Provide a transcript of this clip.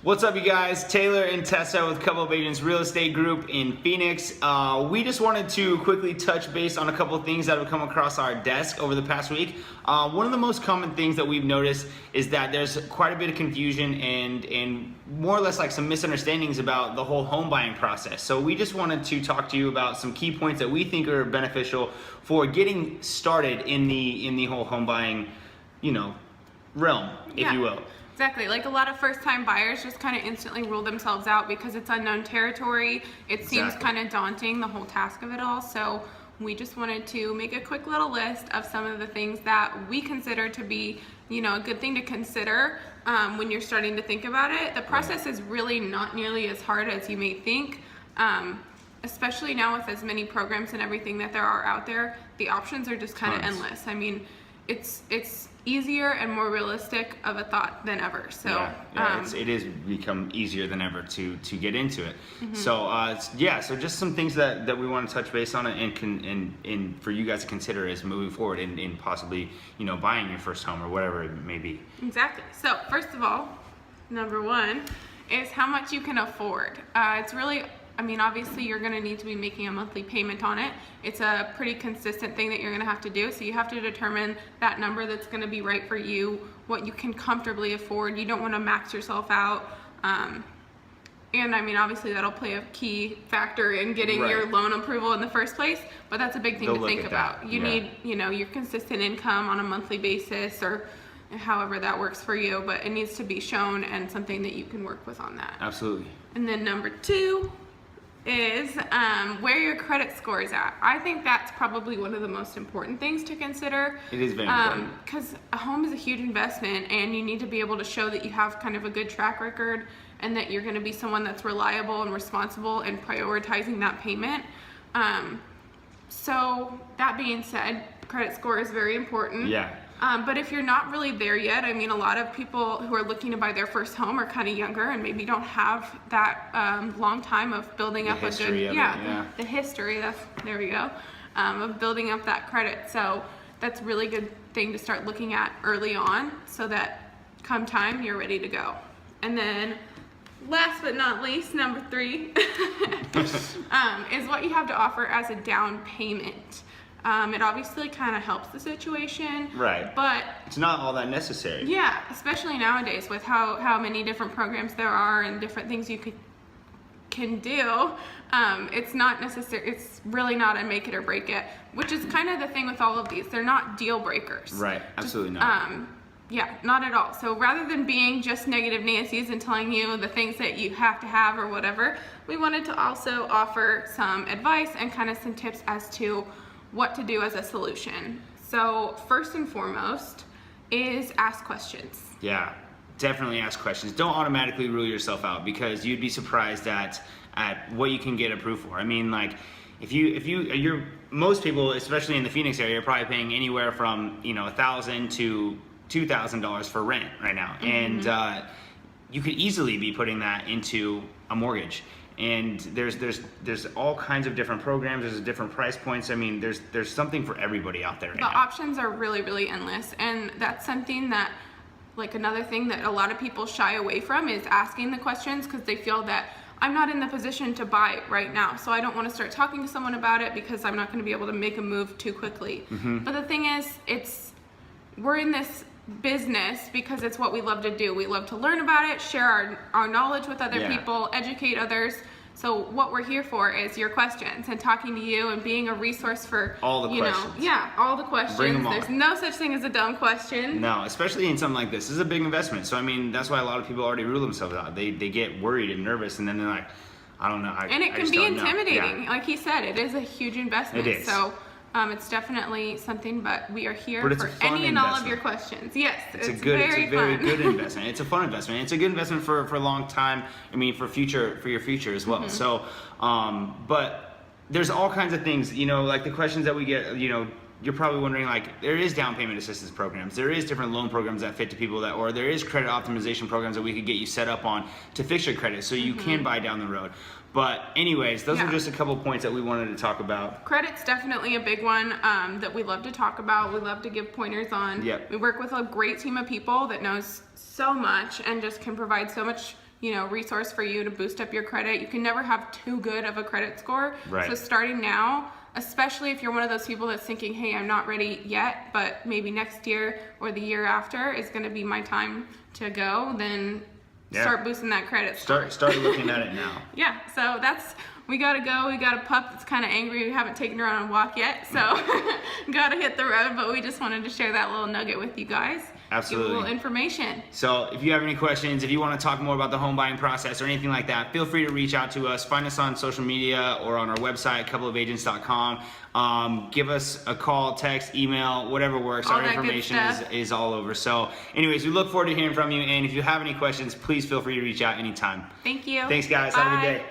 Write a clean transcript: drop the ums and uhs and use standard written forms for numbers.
What's up, you guys? Taylor and Tessa with Couple of Agents Real Estate Group in Phoenix. We just wanted to quickly touch base on a couple of things that have come across our desk over the past week. One of the most common things that we've noticed is that there's quite a bit of confusion and more or less like some misunderstandings about the whole home buying process. So we just wanted to talk to you about some key points that we think are beneficial for getting started in the whole home buying, realm, if you will. Exactly. Like a lot of first-time buyers just kind of instantly rule themselves out because it's unknown territory. It seems kind of daunting, the whole task of it all. So we just wanted to make a quick little list of some of the things that we consider to be, a good thing to consider when you're starting to think about it. The process is really not nearly as hard as you may think. Especially now with as many programs and everything that there are out there, the options are just kind of endless. I mean, it's easier and more realistic of a thought than ever. So it is become easier than ever to get into it. So so just some things that we want to touch base on and for you guys to consider as moving forward in possibly buying your first home or whatever it may be. Exactly. So first of all, number one is how much you can afford. It's really, obviously you're going to need to be making a monthly payment on it. It's a pretty consistent thing that you're going to have to do. So you have to determine that number that's going to be right for you, what you can comfortably afford. You don't want to max yourself out. Obviously that'll play a key factor in getting your loan approval in the first place, but that's a big thing to think about. You need, your consistent income on a monthly basis or however that works for you, but it needs to be shown and something that you can work with on that. Absolutely. And then number two is where your credit score is at. I think that's probably one of the most important things to consider. It is very important. Because a home is a huge investment and you need to be able to show that you have kind of a good track record and that you're going to be someone that's reliable and responsible and prioritizing that payment. So that being said, credit score is very important. Yeah. But if you're not really there yet, a lot of people who are looking to buy their first home are kind of younger and maybe don't have that long time of building up a good, the history, there we go, of building up that credit. So that's a really good thing to start looking at early on so that come time you're ready to go. And then last but not least, number three, is what you have to offer as a down payment. It obviously kind of helps the situation. Right. But it's not all that necessary. Yeah, especially nowadays with how many different programs there are and different things you can do. It's not necessary. It's really not a make it or break it, which is kind of the thing with all of these. They're not deal breakers. Right. Absolutely not. Not at all. So rather than being just negative Nancy's and telling you the things that you have to have or whatever, we wanted to also offer some advice and kind of some tips as to what to do as a solution. So first and foremost is ask questions. Yeah, definitely ask questions. Don't automatically rule yourself out because you'd be surprised at what you can get approved for. If you're most people, especially in the Phoenix area, are probably paying anywhere from $1,000 to $2,000 for rent right now, and you could easily be putting that into a mortgage. And there's all kinds of different programs. There's different price points. There's something for everybody out there right now. The options are really, really endless, and that's something that, another thing that a lot of people shy away from is asking the questions because they feel that I'm not in the position to buy right now, so I don't want to start talking to someone about it because I'm not going to be able to make a move too quickly. But the thing is, we're in this business because it's what we love to do. We love to learn about it, share our knowledge with other people, educate others. So what we're here for is your questions and talking to you and being a resource for all the questions. All the questions. Bring them on. There's no such thing as a dumb question. No, especially in something like this. This is a big investment. So that's why a lot of people already rule themselves out. They get worried and nervous, and then they're like, I don't know. And it can be intimidating. Like he said, it is a huge investment. It is. So it's definitely something, but we are here for any and all of your questions. Yes, it's a very good investment. It's a fun investment. It's a good investment for a long time. For your future as well. So, but there's all kinds of things, like the questions that we get, you're probably wondering, like, there is down payment assistance programs, there is different loan programs that fit to people that, or there is credit optimization programs that we could get you set up on to fix your credit so you can buy down the road. But anyways, those are just a couple points that we wanted to talk about. Credit's definitely a big one that we love to talk about. We love to give pointers on. Yep. We work with a great team of people that knows so much and just can provide so much, you know, resource for you to boost up your credit. You can never have too good of a credit score. Right. So starting now, especially if you're one of those people that's thinking, hey, I'm not ready yet, but maybe next year or the year after is going to be my time to go, then start boosting that credit score. Start looking at it now. Yeah, so we gotta go. We got a pup that's kind of angry. We haven't taken her on a walk yet, so gotta hit the road, but we just wanted to share that little nugget with you guys. Absolutely. Give a little information. So if you have any questions, if you want to talk more about the home buying process or anything like that, feel free to reach out to us. Find us on social media or on our website, coupleofagents.com. Give us a call, text, email, whatever works. All our that good information stuff. is all over. So anyways, we look forward to hearing from you. And if you have any questions, please feel free to reach out anytime. Thank you. Thanks, guys. Bye. Have a good day.